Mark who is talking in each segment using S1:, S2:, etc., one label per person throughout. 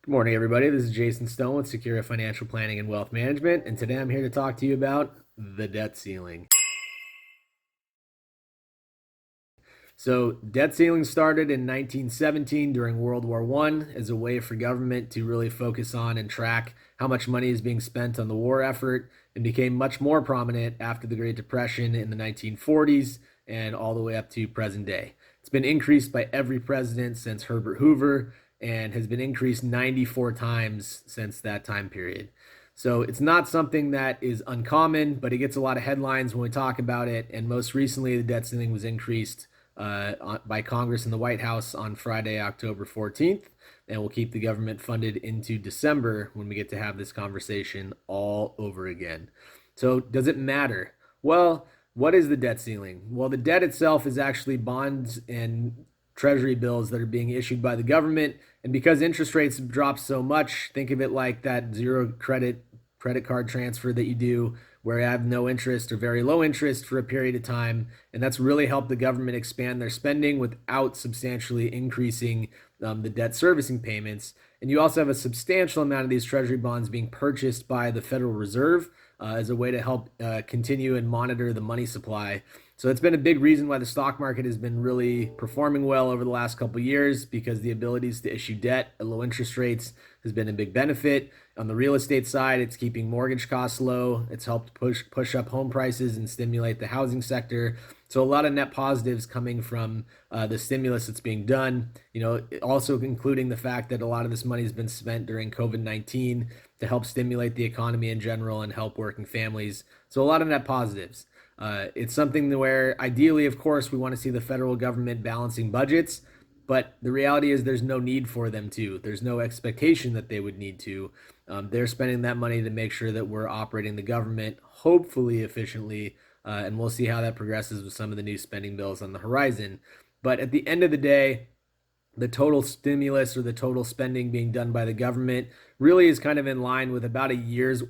S1: Good morning, everybody. This is Jason Stone with Secura Financial Planning and Wealth Management, and today I'm here to talk to you about the debt ceiling. So, debt ceiling started in 1917 during World War I as a way for government to really focus on and track how much money is being spent on the war effort, and became much more prominent after the Great Depression in the 1940s and all the way up to present day. It's been increased by every president since Herbert Hoover and has been increased 94 times since that time period. So it's not something that is uncommon, but it gets a lot of headlines when we talk about it. And most recently, the debt ceiling was increased by Congress and the White House on Friday, October 14th, and will keep the government funded into December when we get to have this conversation all over again. So does it matter? Well, what is the debt ceiling? Well, the debt itself is actually bonds and treasury bills that are being issued by the government. And because interest rates have dropped so much, think of it like that zero credit card transfer that you do where you have no interest or very low interest for a period of time. And that's really helped the government expand their spending without substantially increasing the debt servicing payments. And you also have a substantial amount of these treasury bonds being purchased by the Federal Reserve as a way to help continue and monitor the money supply. So it's been a big reason why the stock market has been really performing well over the last couple of years, because the abilities to issue debt at low interest rates has been a big benefit. On the real estate side, it's keeping mortgage costs low. It's helped push up home prices and stimulate the housing sector. So a lot of net positives coming from the stimulus that's being done. Also including the fact that a lot of this money has been spent during COVID-19 to help stimulate the economy in general and help working families. So a lot of net positives. It's something where ideally, of course, we want to see the federal government balancing budgets, but the reality is there's no need for them to. There's no expectation that they would need to. They're spending that money to make sure that we're operating the government hopefully efficiently, and we'll see how that progresses with some of the new spending bills on the horizon. But at the end of the day, the total stimulus or the total spending being done by the government really is kind of in line with about a year's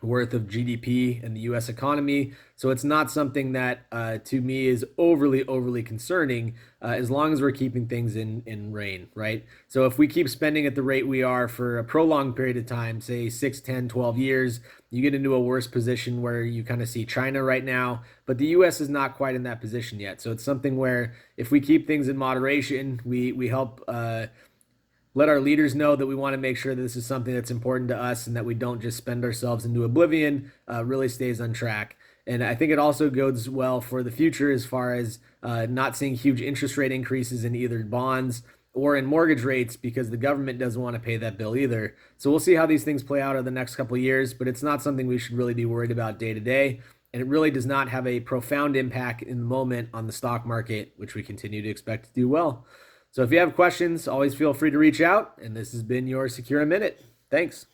S1: worth of GDP in the U.S. economy. So it's not something that to me is overly concerning as long as we're keeping things in rein, right? So if we keep spending at the rate we are for a prolonged period of time, say 6, 10, 12 years, you get into a worse position where you kind of see China right now, but the U.S. is not quite in that position yet. So it's something where if we keep things in moderation, we help let our leaders know that we want to make sure that this is something that's important to us and that we don't just spend ourselves into oblivion, really stays on track. And I think it also goes well for the future as far as not seeing huge interest rate increases in either bonds or in mortgage rates, because the government doesn't want to pay that bill either. So we'll see how these things play out over the next couple of years, but it's not something we should really be worried about day to day. And it really does not have a profound impact in the moment on the stock market, which we continue to expect to do well. So if you have questions, always feel free to reach out. And this has been your Secura Minute. Thanks.